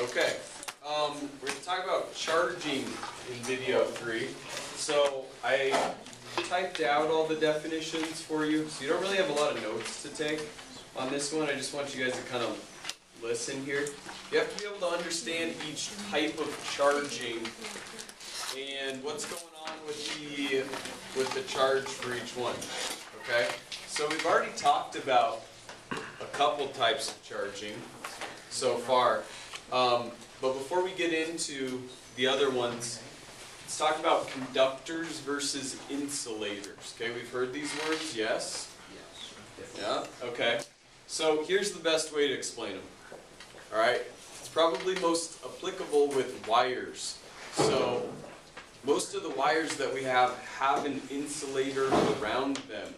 Okay, we're going to talk about charging in video 3. So I typed out all the definitions for you, so you don't really have a lot of notes to take on this one. I just want you guys to kind of listen here. You have to be able to understand each type of charging and what's going on with the charge for each one. Okay, so we've already talked about a couple types of charging so far. But before we get into the other ones, let's talk about conductors versus insulators. Okay, we've heard these words, yes? Yes. Yeah, okay. So here's the best way to explain them. Alright, it's probably most applicable with wires. So most of the wires that we have an insulator around them.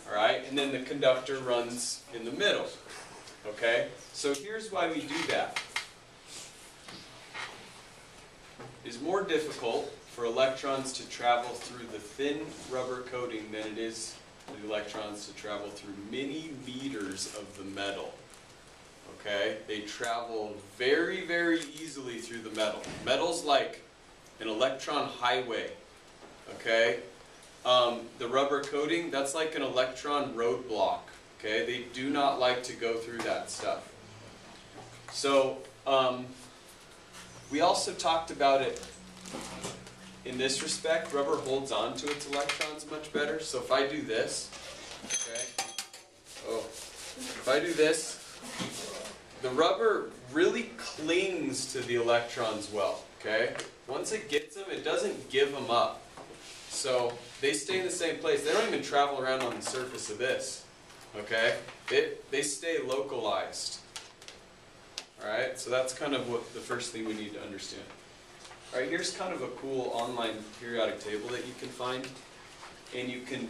Alright, and then the conductor runs in the middle. Okay, so here's why we do that. It's more difficult for electrons to travel through the thin rubber coating than it is for the electrons to travel through many meters of the metal. Okay, they travel very, very easily through the metal. Metal's like an electron highway. Okay, the rubber coating, that's like an electron roadblock. Okay, they do not like to go through that stuff. So we also talked about it in this respect. Rubber holds on to its electrons much better. So if I do this, okay, if I do this, the rubber really clings to the electrons well. Okay, once it gets them, it doesn't give them up. So they stay in the same place. They don't even travel around on the surface of this. Okay, they stay localized. Alright, so that's kind of what the first thing we need to understand. Alright, here's kind of a cool online periodic table that you can find. And you can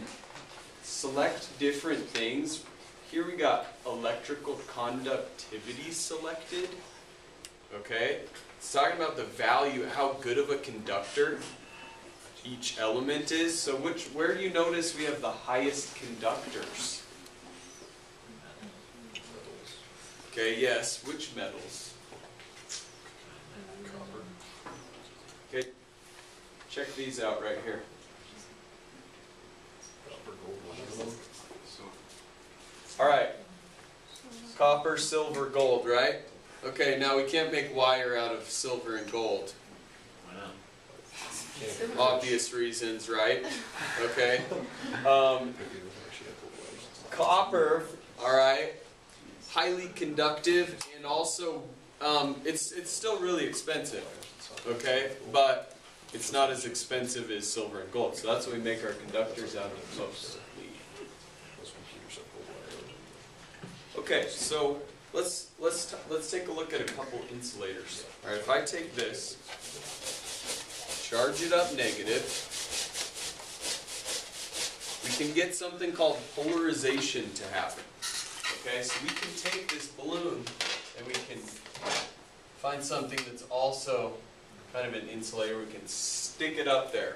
select different things. Here we got electrical conductivity selected. Okay, it's talking about the value, how good of a conductor each element is. So where do you notice we have the highest conductors? Okay, yes, which metals? Copper. Okay, check these out right here. Copper, gold, alright, copper, silver, gold, right? Okay, now we can't make wire out of silver and gold. Why not? Obvious reasons, right? Okay. Copper, alright. Highly conductive, and also it's still really expensive, okay, but it's not as expensive as silver and gold, so that's what we make our conductors out of mostly. Okay, so let's take a look at a couple insulators. All right, if I take this, charge it up negative, we can get something called polarization to happen. Okay, so we can take this balloon and we can find something that's also kind of an insulator. We can stick it up there.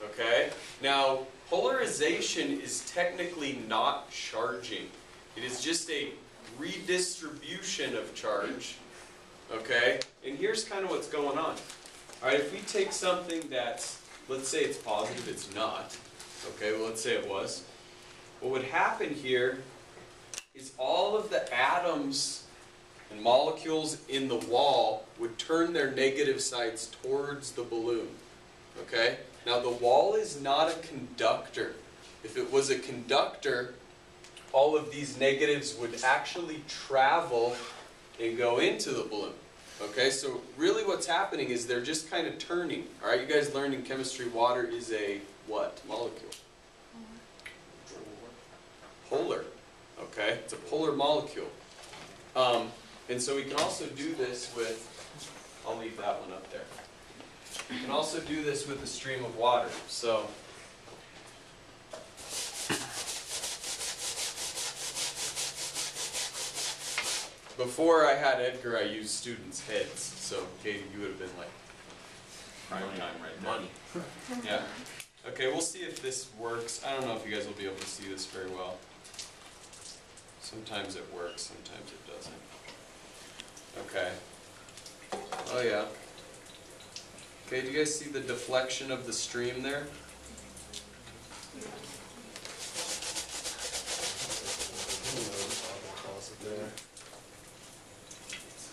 Okay, now polarization is technically not charging. It is just a redistribution of charge. Okay, and here's kind of what's going on. Alright, if we take something that's, let's say it's positive, it's not. Okay, well let's say it was. What would happen here is all of the atoms and molecules in the wall would turn their negative sides towards the balloon. Okay? Now the wall is not a conductor. If it was a conductor, all of these negatives would actually travel and go into the balloon. Okay? So really what's happening is they're just kind of turning. Alright, you guys learned in chemistry water is a what? Molecule? Polar. Okay, it's a polar molecule. And so we can also do this with, I'll leave that one up there. We can also do this with a stream of water. So, before I had Edgar, I used students' heads. So, Katie, you would have been like prime time right there. Money. Yeah. Okay, we'll see if this works. I don't know if you guys will be able to see this very well. Sometimes it works, sometimes it doesn't. Okay. Oh yeah. Okay, do you guys see the deflection of the stream there?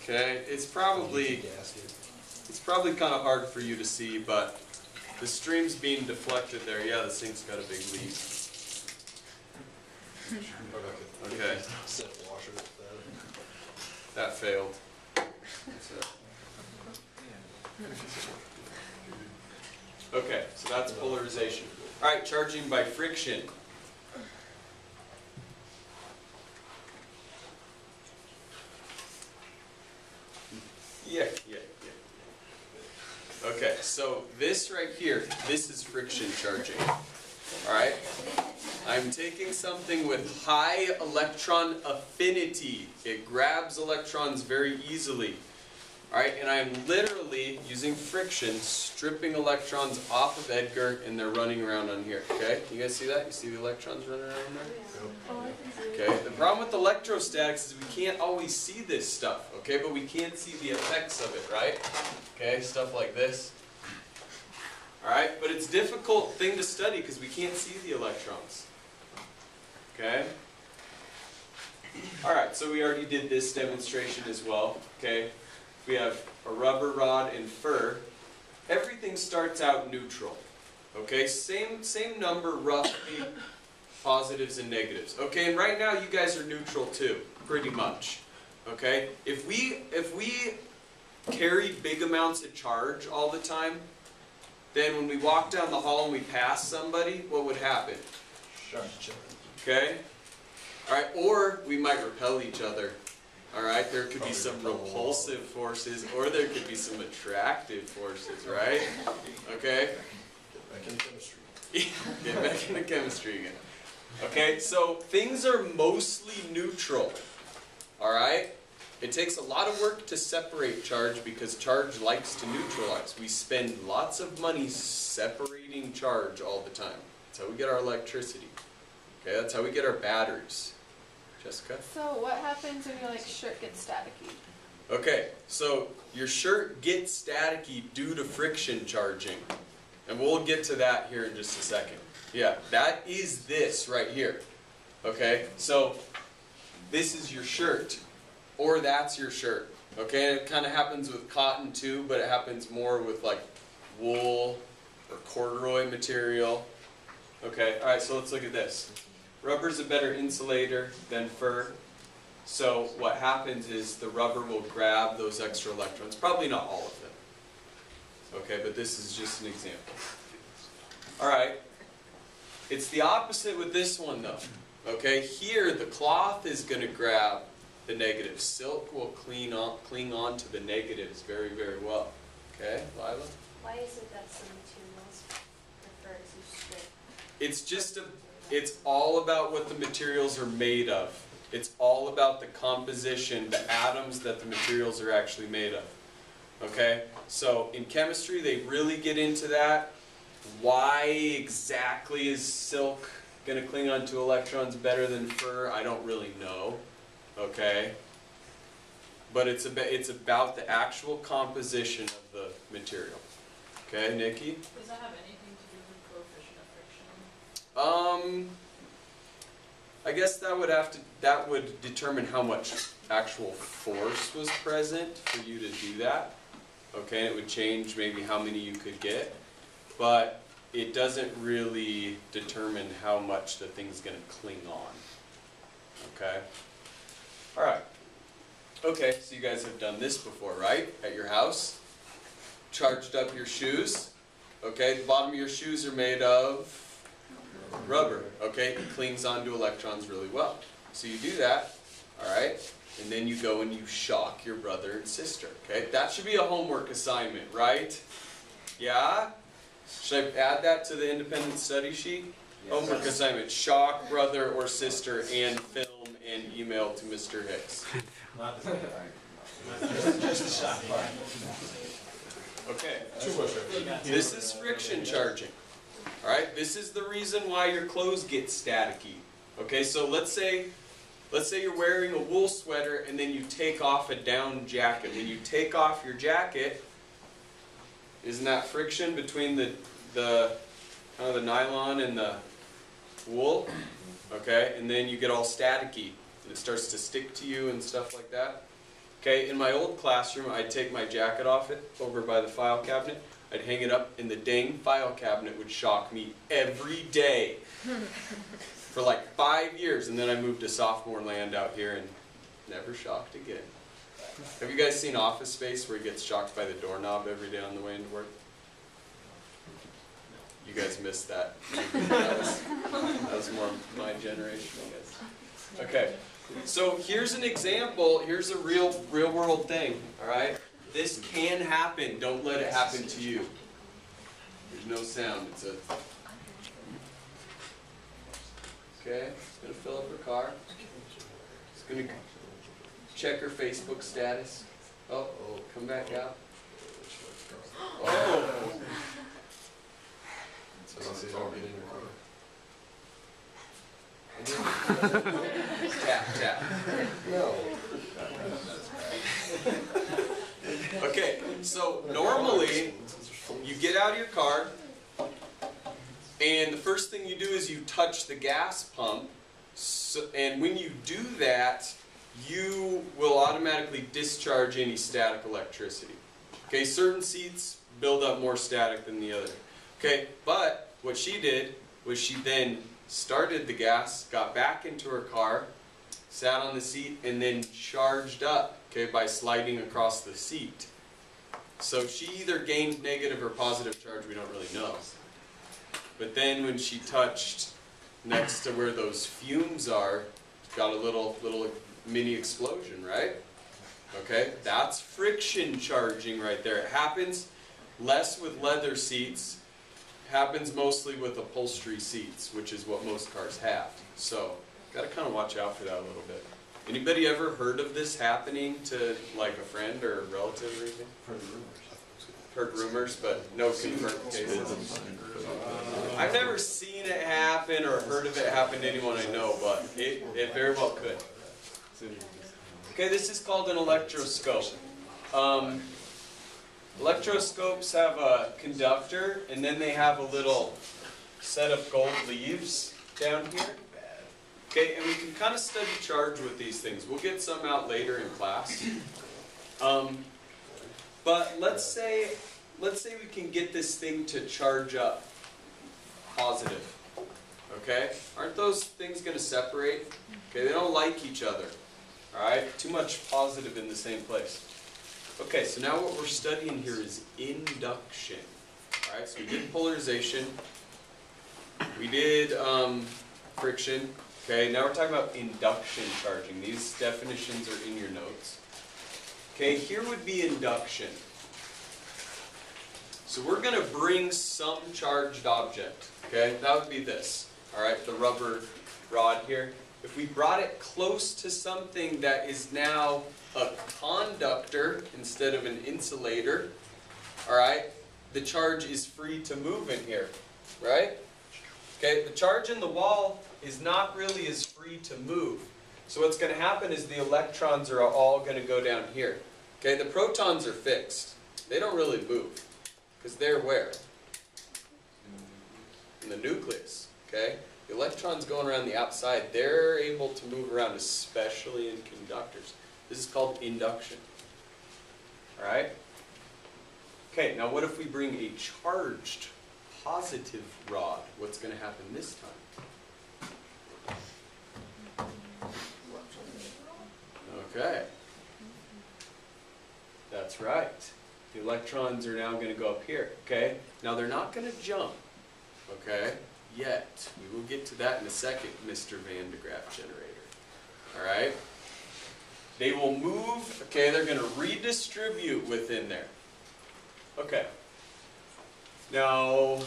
Okay, it's probably kind of hard for you to see, but the stream's being deflected there. Yeah, the sink's got a big leak. Okay. That failed. Okay, so that's polarization. All right, charging by friction. Yeah. Okay, so this right here, this is friction charging. All right? I'm taking something with high electron affinity. It grabs electrons very easily. All right, and I'm literally, using friction, stripping electrons off of Edgar, and they're running around on here. Okay, you guys see that? You see the electrons running around there? Okay, the problem with electrostatics is we can't always see this stuff, okay, but we can't see the effects of it, right? Okay, stuff like this. All right, but it's a difficult thing to study because we can't see the electrons. Okay? All right, so we already did this demonstration as well, okay? We have a rubber rod and fur. Everything starts out neutral, okay? Same number roughly, positives and negatives, okay? And right now you guys are neutral too, pretty much, okay? If we carried big amounts of charge all the time, then when we walk down the hall and we pass somebody, what would happen? Okay? All right, or we might repel each other. All right, there could be some repulsive forces, or there could be some attractive forces, right? Okay? Get back into chemistry. Get back into chemistry again. Okay, so things are mostly neutral. All right? It takes a lot of work to separate charge because charge likes to neutralize. We spend lots of money separating charge all the time. That's how we get our electricity. Okay, that's how we get our batteries. Jessica? So what happens when your shirt gets staticky? Okay, so your shirt gets staticky due to friction charging. And we'll get to that here in just a second. Yeah, that is this right here. Okay, so this is your shirt. Or that's your shirt. Okay, and it kind of happens with cotton too, but it happens more with like wool or corduroy material. Okay, alright, so let's look at this. Rubber's a better insulator than fur. So what happens is the rubber will grab those extra electrons. Probably not all of them. Okay, but this is just an example. Alright, it's the opposite with this one though. Okay, here the cloth is going to grab the negatives. Silk will cling on to the negatives very, very well. Okay, Lila? Why is it that some materials prefer to strip? It's all about what the materials are made of. It's all about the composition, the atoms that the materials are actually made of. Okay, so in chemistry they really get into that. Why exactly is silk going to cling on to electrons better than fur? I don't really know. Okay, but it's about the actual composition of the material. Okay, Nikki? Does that have anything to do with coefficient of friction? I guess that would determine how much actual force was present for you to do that. Okay, and it would change maybe how many you could get, but it doesn't really determine how much the thing's going to cling on. Okay. Alright, okay, so you guys have done this before, right? At your house. Charged up your shoes. Okay, the bottom of your shoes are made of rubber. Okay, it clings onto electrons really well. So you do that, alright, and then you go and you shock your brother and sister. Okay, that should be a homework assignment, right? Yeah? Should I add that to the independent study sheet? Yes. Homework assignment, shock brother or sister and film and email to Mr. Hicks. Okay, this is friction charging. Alright, this is the reason why your clothes get staticky. Okay, so let's say let's say you're wearing a wool sweater and then you take off a down jacket. When you take off your jacket, isn't that friction between the kind of the nylon and the wool? Okay, and then you get all staticky and it starts to stick to you and stuff like that. Okay, in my old classroom, I'd take my jacket off it over by the file cabinet. I'd hang it up, and the dang file cabinet would shock me every day for like 5 years, and then I moved to sophomore land out here and never shocked again. Have you guys seen Office Space where he gets shocked by the doorknob every day on the way into work? You guys missed that. That was more my generation, I guess. Okay, so here's an example. Here's a real world thing, all right? This can happen. Don't let it happen to you. There's no sound. It's a... Okay, it's going to fill up her car. It's going to check her Facebook status. Oh, come back out. Oh! So don't get in your car. Tap, tap. No. Okay, so normally you get out of your car and the first thing you do is you touch the gas pump, and when you do that, you will automatically discharge any static electricity. Okay, certain seats build up more static than the other. Okay, but what she did was she then started the gas, got back into her car, sat on the seat, and then charged up, okay, by sliding across the seat. So she either gained negative or positive charge, we don't really know. But then when she touched next to where those fumes are, got a little mini explosion, right? Okay, that's friction charging right there. It happens less with leather seats, happens mostly with upholstery seats, which is what most cars have. So, gotta kind of watch out for that a little bit. Anybody ever heard of this happening to like a friend or a relative or anything? Heard rumors, but no confirmed cases. I've never seen it happen or heard of it happen to anyone I know, but it very well could. Okay, this is called an electroscope. Electroscopes have a conductor, and then they have a little set of gold leaves down here. Okay, and we can kind of study charge with these things. We'll get some out later in class. But let's say we can get this thing to charge up positive. Okay? Aren't those things going to separate? Okay, they don't like each other. Alright? Too much positive in the same place. Okay, so now what we're studying here is induction. Alright, so we did polarization. We did friction. Okay, now we're talking about induction charging. These definitions are in your notes. Okay, here would be induction. So we're going to bring some charged object. Okay, that would be this. Alright, the rubber rod here. If we brought it close to something that is now a conductor instead of an insulator, alright, the charge is free to move in here, right? Okay, the charge in the wall is not really as free to move. So what's going to happen is the electrons are all going to go down here. Okay, the protons are fixed. They don't really move, because they're where? In the nucleus, okay? The electrons going around the outside, they're able to move around, especially in conductors. This is called induction. Alright? Okay, now what if we bring a charged positive rod? What's going to happen this time? Okay. That's right. The electrons are now going to go up here. Okay? Now they're not going to jump. Okay? Yet. We will get to that in a second, Mr. Van de Graaff Generator. Alright? They will move, okay, they're going to redistribute within there. Okay. Now,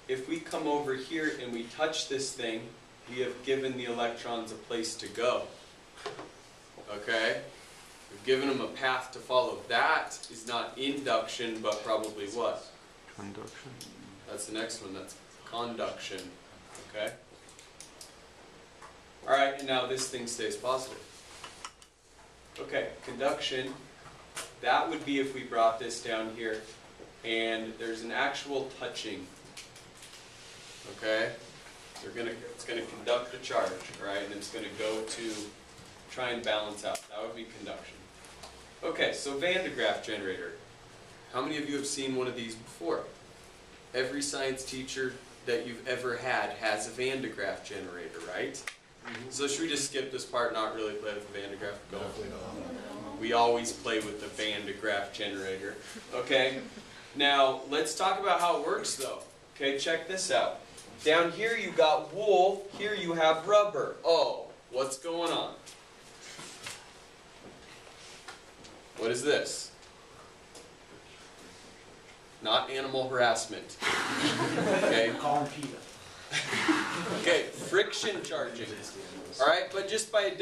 if we come over here and we touch this thing, we have given the electrons a place to go. Okay? We've given them a path to follow. That is not induction, but probably what? Conduction. That's the next one. That's conduction. Okay? Alright, and now this thing stays positive. Okay, conduction, that would be if we brought this down here and there's an actual touching. Okay? It's going to conduct a charge, right? And it's going to go to try and balance out. That would be conduction. Okay, so Van de Graaff generator. How many of you have seen one of these before? Every science teacher that you've ever had has a Van de Graaff generator, right? So should we just skip this part, not really play with the Van de Graaff? Go. Definitely not. We always play with the Van de Graaff generator. Okay? Now, let's talk about how it works though. Okay, check this out. Down here you got wool, here you have rubber. Oh, what's going on? What is this? Not animal harassment. Okay? Call him PETA. Okay, friction charging. Alright, but just by a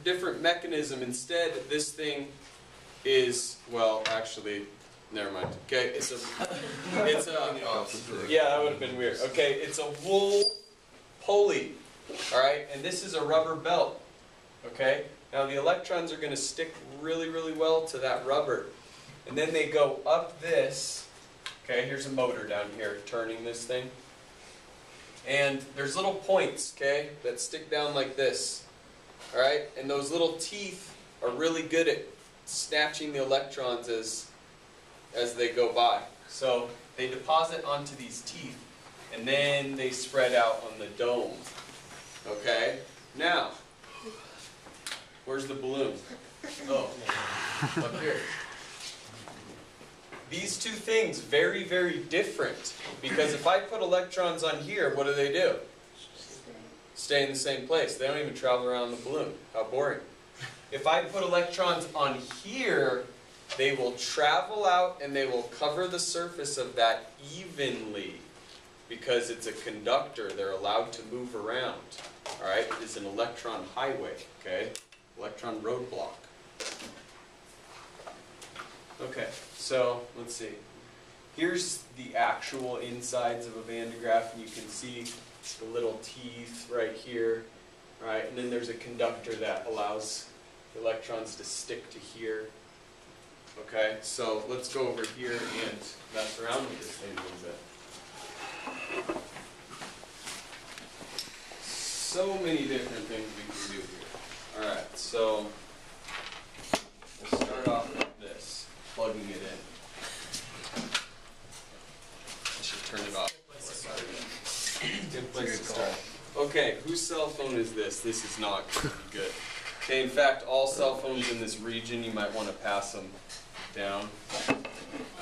different mechanism. Instead, this thing is, well, actually, never mind. Okay, it's a, yeah, that would have been weird. Okay, it's a wool pulley. Alright, and this is a rubber belt. Okay, now the electrons are going to stick really, really well to that rubber. And then they go up this. Okay, here's a motor down here turning this thing. And there's little points, okay, that stick down like this. Alright, and those little teeth are really good at snatching the electrons as they go by. So they deposit onto these teeth, and then they spread out on the dome. Okay, now, where's the balloon? Oh, up here. These two things, very, very different. Because if I put electrons on here, what do? Stay in the same place. They don't even travel around the balloon. How boring. If I put electrons on here, they will travel out and they will cover the surface of that evenly. Because it's a conductor, they're allowed to move around. Alright, it is an electron highway, okay? Electron roadblock. Okay, so let's see. Here's the actual insides of a Van de Graaff, and you can see the little teeth right here. Right, and then there's a conductor that allows the electrons to stick to here. Okay, so let's go over here and mess around with this thing a little bit. So many different things we can do here. Alright, so we'll start off with this, plugging it in. I should turn it off. Good place to start. Okay, whose cell phone is this? This is not going to be good. Okay, in fact, all cell phones in this region, you might want to pass them down.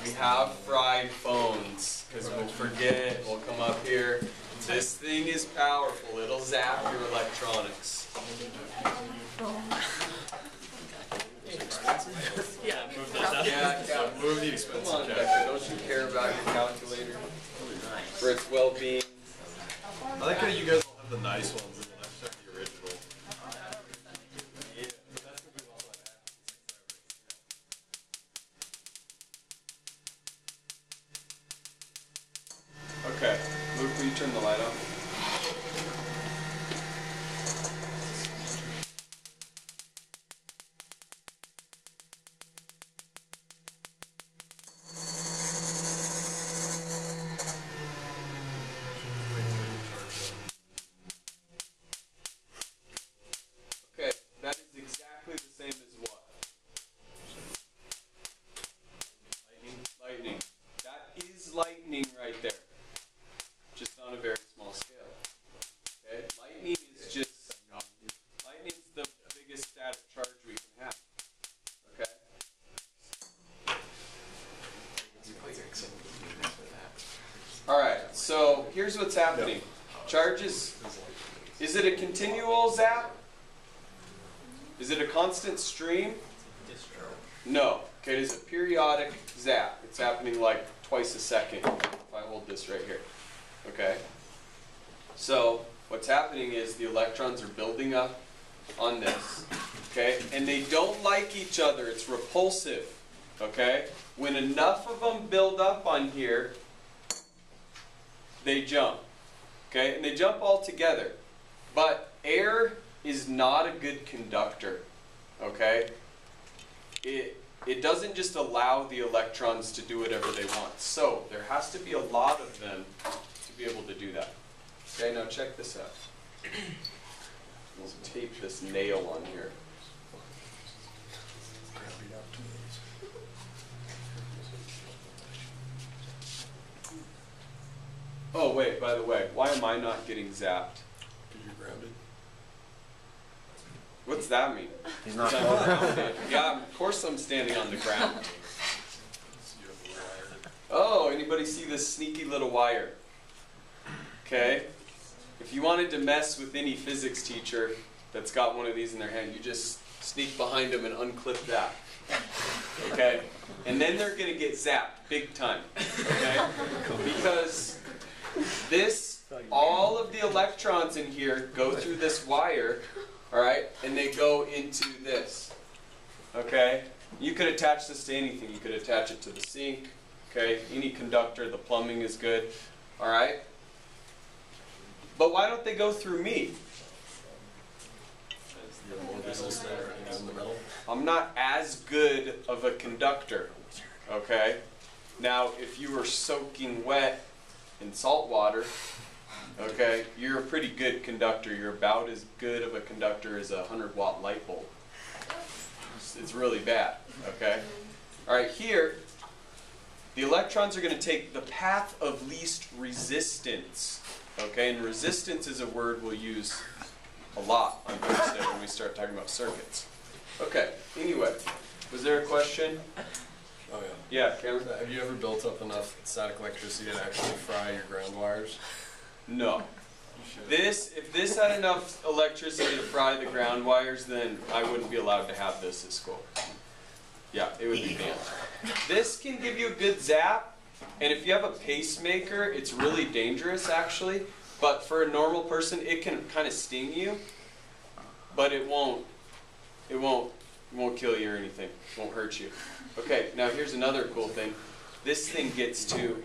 We have fried phones, because we'll forget, we'll come up here. This thing is powerful. It'll zap your electronics. Yeah, move the expensive. Come on, Becca, don't you care about your calculator? For its well-being. I like how you guys all have the nice ones and then I have the original. Yeah. Okay, Luke, will you turn the light on? Okay, that is exactly the same as what? Lightning. That is lightning right there. Just on a very small scale. Okay? Lightning is just, lightning's the biggest static charge we can have. Okay? Alright, so here's what's happening. Charges, is it a continual zap? Is it a constant stream? No. Okay, it is a periodic zap. It's happening like twice a second. If I hold this right here. Okay? So, what's happening is the electrons are building up on this. Okay? And they don't like each other. It's repulsive. Okay? When enough of them build up on here, they jump. Okay, and they jump all together. But air is not a good conductor. Okay? It doesn't just allow the electrons to do whatever they want. So there has to be a lot of them to be able to do that. Okay, now check this out. We'll tape this nail on here. Oh wait, by the way, why am I not getting zapped? Because you're grounded. What's that mean? He's not I'm falling. grounded. Yeah, of course I'm standing on the ground. You have a wire. Oh, anybody see this sneaky little wire? Okay. If you wanted to mess with any physics teacher that's got one of these in their hand, you just sneak behind them and unclip that. Okay? And then they're going to get zapped big time. Okay? Because all of the electrons in here go through this wire, all right, and they go into this. Okay? You could attach this to anything. You could attach it to the sink. Okay? Any conductor, the plumbing is good. All right? But why don't they go through me? You have more resistance there in the metal. I'm not as good of a conductor. Okay? Now, if you were soaking wet in salt water, okay, you're a pretty good conductor. You're about as good of a conductor as a 100-watt light bulb. It's really bad. Okay? All right, here, the electrons are going to take the path of least resistance. Okay, and resistance is a word we'll use a lot on Thursday when we start talking about circuits. Okay, anyway, was there a question? Oh yeah. Yeah, Cameron? Have you ever built up enough static electricity to actually fry your ground wires? No. You should. If this had enough electricity to fry the ground wires, then I wouldn't be allowed to have this at school. Yeah, it would be banned. This can give you a good zap. And if you have a pacemaker, it's really dangerous actually. But for a normal person, it can kind of sting you, but it won't kill you or anything. It won't hurt you. Okay, now here's another cool thing. This thing gets to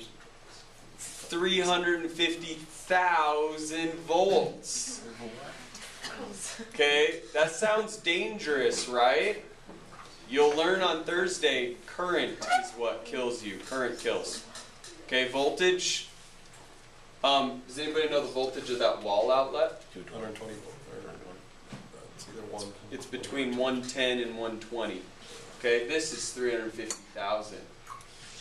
350,000 volts. Okay, that sounds dangerous, right? You'll learn on Thursday, current is what kills you. Current kills. Okay, voltage. Does anybody know the voltage of that wall outlet? 120 volt. It's either one. It's between 110 and 120. Okay, this is 350,000.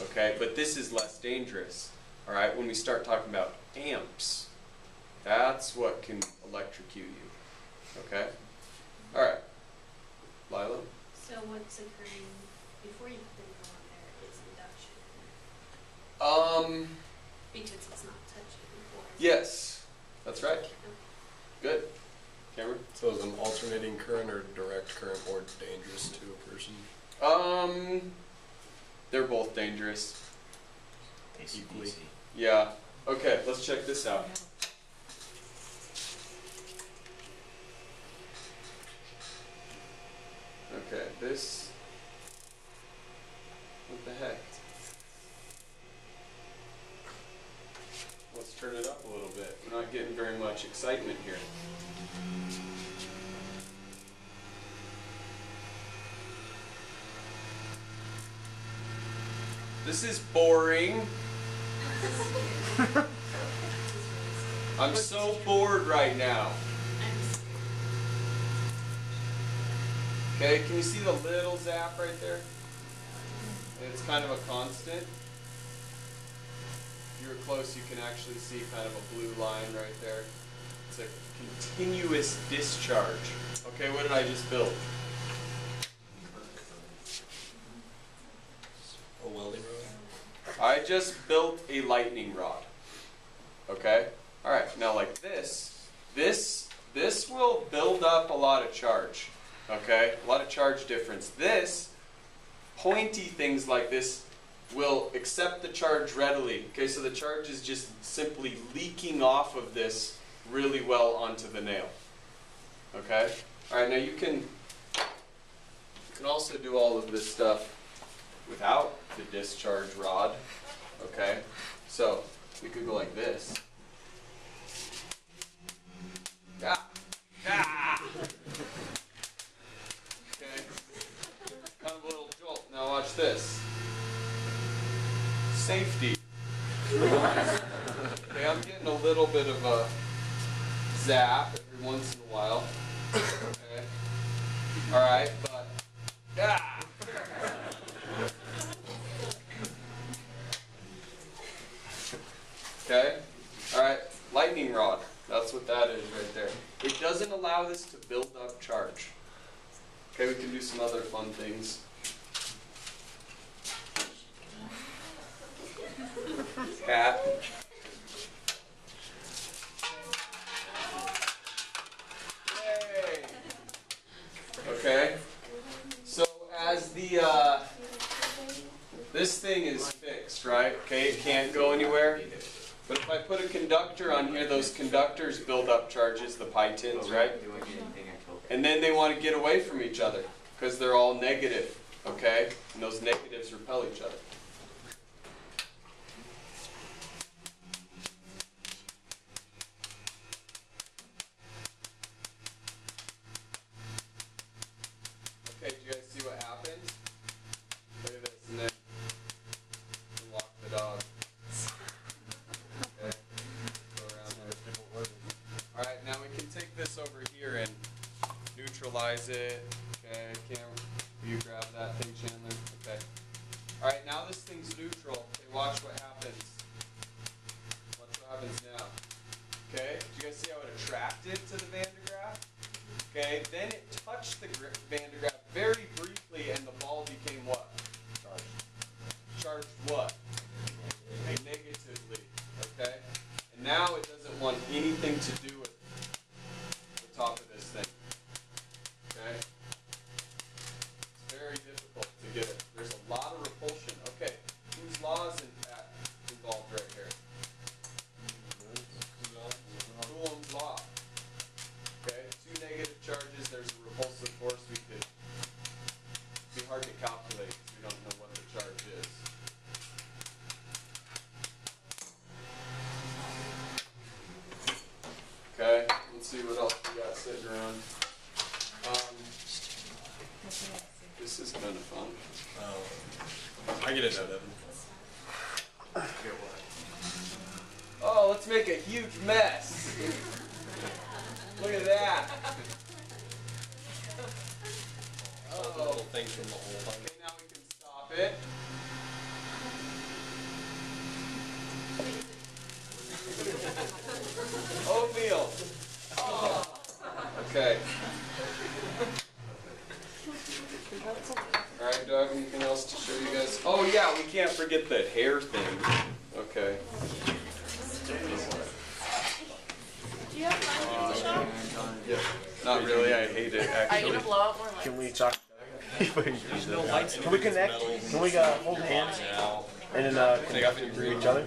Okay, but this is less dangerous. All right, when we start talking about amps, that's what can electrocute you. Okay? All right. Lila? So what's occurring before you put the nail on there is induction. Because it's not touching before. Yes, that's right. Okay. Good. Cameron? So is an alternating current or direct current more dangerous to a person? They're both dangerous. Equally. Yeah. Okay, let's check this out. Okay, this. What the heck? Let's turn it up a little bit. We're not getting very much excitement here. This is boring. I'm so bored right now. Okay, can you see the little zap right there? It's kind of a constant. If you're close, you can actually see kind of a blue line right there. It's a continuous discharge. Okay, what did I just build? A welding rod? I just built a lightning rod. Okay? Alright, now like this will build up a lot of charge. Okay? A lot of charge difference. This, pointy things like this, will accept the charge readily. Okay, so the charge is just simply leaking off of this really well onto the nail. Okay? Alright, now you can also do all of this stuff without the discharge rod. Okay? So, we could go like this. Ah. Ah. Okay. Kind of a little jolt. Now watch this. Safety. Okay, I'm getting a little bit of a zap every once in a while. Okay. Alright, but ah. Okay. Alright, lightning rod. That's what that is right there. It doesn't allow this to build up charge. Okay, we can do some other fun things. Cat. Yay. Okay. So as the this thing is fixed, right? Okay, it can't go anywhere. But if I put a conductor on here, those conductors build up charges, the pi tins, right? And then they want to get away from each other because they're all negative, okay? And those negatives repel each other. Okay, do you guys see what happened? Look at this, and then walk the dog. Okay, go around there. Alright, now we can take this over here and neutralize it. Okay, camera, will you grab that thing, Chandler? Okay. Alright, now this thing's neutral. Okay, watch what happens. Watch what happens now. Okay, do you guys see how it attracted to the Van de Graaff? Okay, then it touched the Van de Graaff very briefly and the ball became what? Charged. Charged what? Negatively. Okay? And now it doesn't want anything to do with the top of this thing. Okay? It's very difficult to get it. There's a lot of repulsion. Okay, whose law is involved right here? Coulomb's law. Okay, two negative charges, there's a repulsive force we could, it'd be hard to calculate because we don't know what the charge is. Okay, let's see what else we got sitting around. This is kind of fun. I get it out of it. Oh, let's make a huge mess. Look at that. All the little things from the whole thing. Okay, now we can stop it. Oatmeal. Oh. Okay. Alright, do I have anything else to show you guys? Oh yeah, we can't forget the hair thing. Okay. Do you have time to show? Yeah. Not really, I hate it Are you actually. gonna blow out more lights? Can we talk? No lights. Can we connect? Can we hold hands and then connect to each other?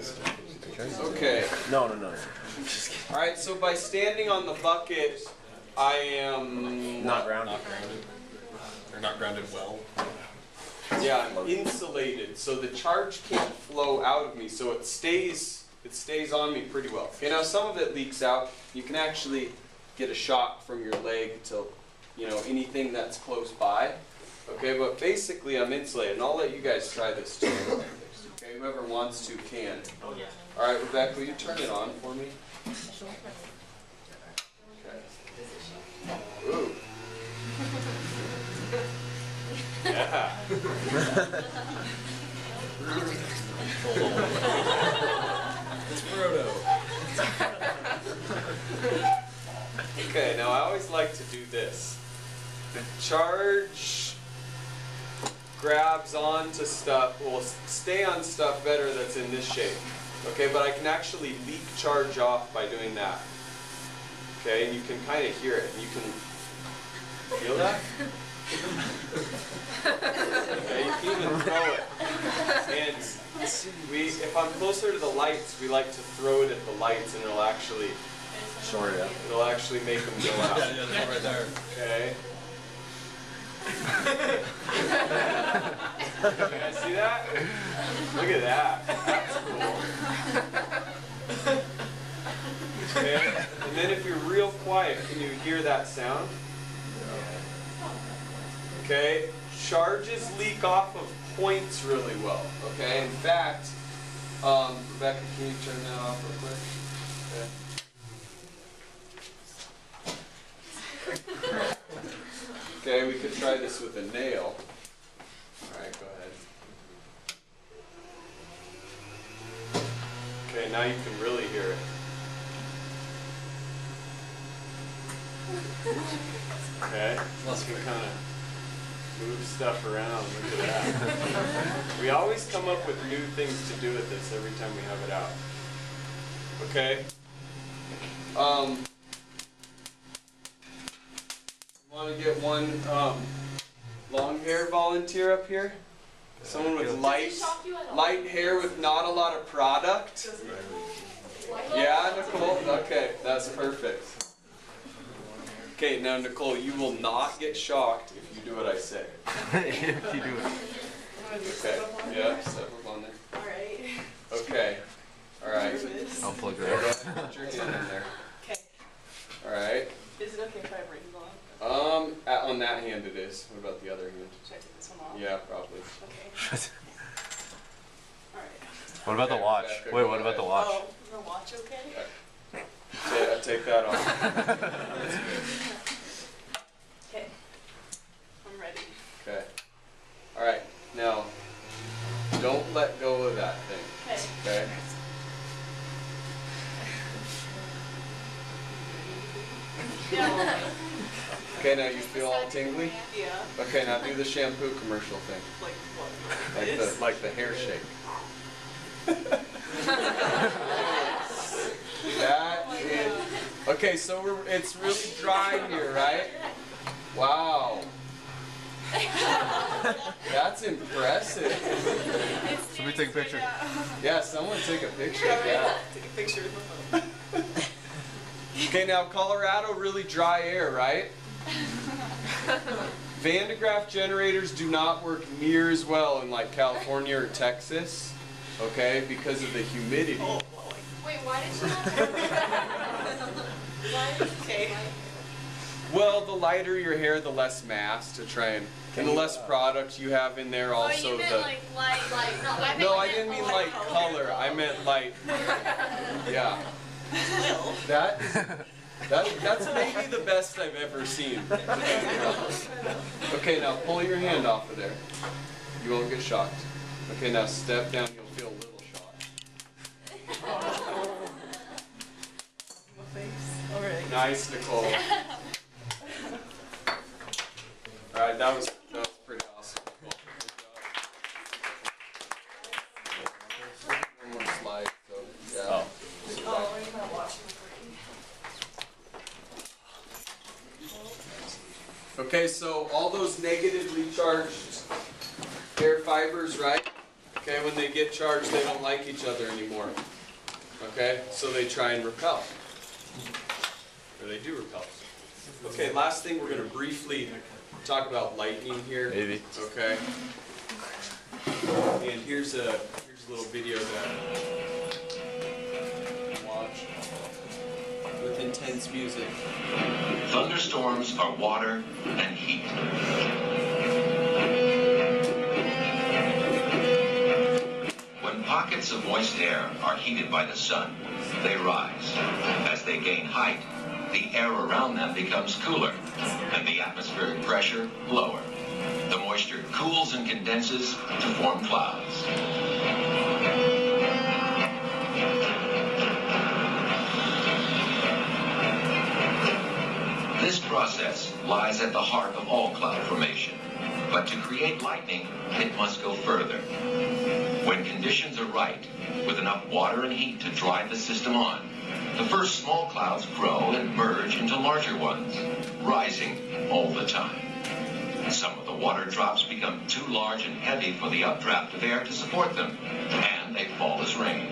Okay. No. Alright, so by standing on the bucket, I am Not grounded. Not grounded. They're not grounded well. yeah, I'm insulated, so the charge can't flow out of me, so it stays on me pretty well. Okay, now some of it leaks out. You can actually get a shot from your leg to, anything that's close by. Okay, but basically I'm insulated, and I'll let you guys try this too. Okay, whoever wants to can. All right, Rebecca, will you turn it on for me? Okay. Ooh. Yeah. It's Frodo. Okay, now I always like to do this. The charge grabs onto stuff, will stay on stuff better that's in this shape. Okay, but I can actually leak charge off by doing that. Okay, and you can kind of hear it. You can feel that? Okay, you can even throw it. And if I'm closer to the lights, we like to throw it at the lights, and it'll actually Short it up. It'll actually make them go out. Yeah, that's right there. Okay. You guys see that? Look at that. That's cool. Okay. And then if you're real quiet, can you hear that sound? Okay, charges leak off of points really well. Okay, in fact, Rebecca, can you turn that off real quick? Okay, we could try this with a nail. Alright, go ahead. Okay, now you can really hear it. Okay, let's kind of move stuff around. Look at that. We always come up with new things to do with this every time we have it out. Okay. Want to get one long hair volunteer up here? Someone with light hair with not a lot of product? Yeah, Nicole? Okay, that's perfect. Okay, now Nicole, you will not get shocked if you do what I say. If you do it. Okay, yeah, step up on there. Alright. Okay, alright. I'll plug it Put your hand in there. Okay. Alright. Is it okay if I bring it on? On that hand it is. What about the other hand? Should I take this one off? Yeah, probably. Okay. Alright. What about the watch? Rebecca, Wait, go what about the ahead. watch? Oh, the watch okay? Yeah, take that off. Okay. I'm ready. Okay. Alright, now, don't let go of that thing. Okay. Okay? Yeah. Okay, now you feel all tingly? Yeah. Okay, now do the shampoo commercial thing. Like what? Like the hair shake. That is, okay, so it's really dry here, right? Wow. That's impressive. Somebody take a picture. Yeah, someone take a picture of that. Take a picture of the phone. Okay, now Colorado, really dry air, right? Van de Graaff generators do not work near as well in like California or Texas, okay, because of the humidity. Oh, Wait, why did you Why did you okay. Well, the lighter your hair, the less mass to try and the less product you have in there. Also, oh, you meant the like light, no, I no, I meant didn't mean light like color. I meant like yeah. Well. That's maybe the best I've ever seen. Okay, now pull your hand off of there. You won't get shocked. Okay, now step down. You'll feel a little shocked. My face. Alright. Nice, Nicole. All right, that was pretty awesome. Cool. Good job. One more slide. So, yeah. Oh, you're not watching the break. Okay, so all those negatively charged hair fibers, right? Okay, when they get charged, they don't like each other anymore. Okay, so they try and repel. Or they do repel. Okay, last thing, we're going to briefly talk about lightning here. Maybe. Okay. And here's a little video that watch with intense music. Thunderstorms are water and heat. When pockets of moist air are heated by the sun, they rise. As they gain height, the air around them becomes cooler, and the atmospheric pressure lower. The moisture cools and condenses to form clouds. This process lies at the heart of all cloud formation. But to create lightning, it must go further. When conditions are right, with enough water and heat to drive the system on, the first small clouds grow and merge into larger ones, rising all the time. Some of the water drops become too large and heavy for the updraft of air to support them, and they fall as rain.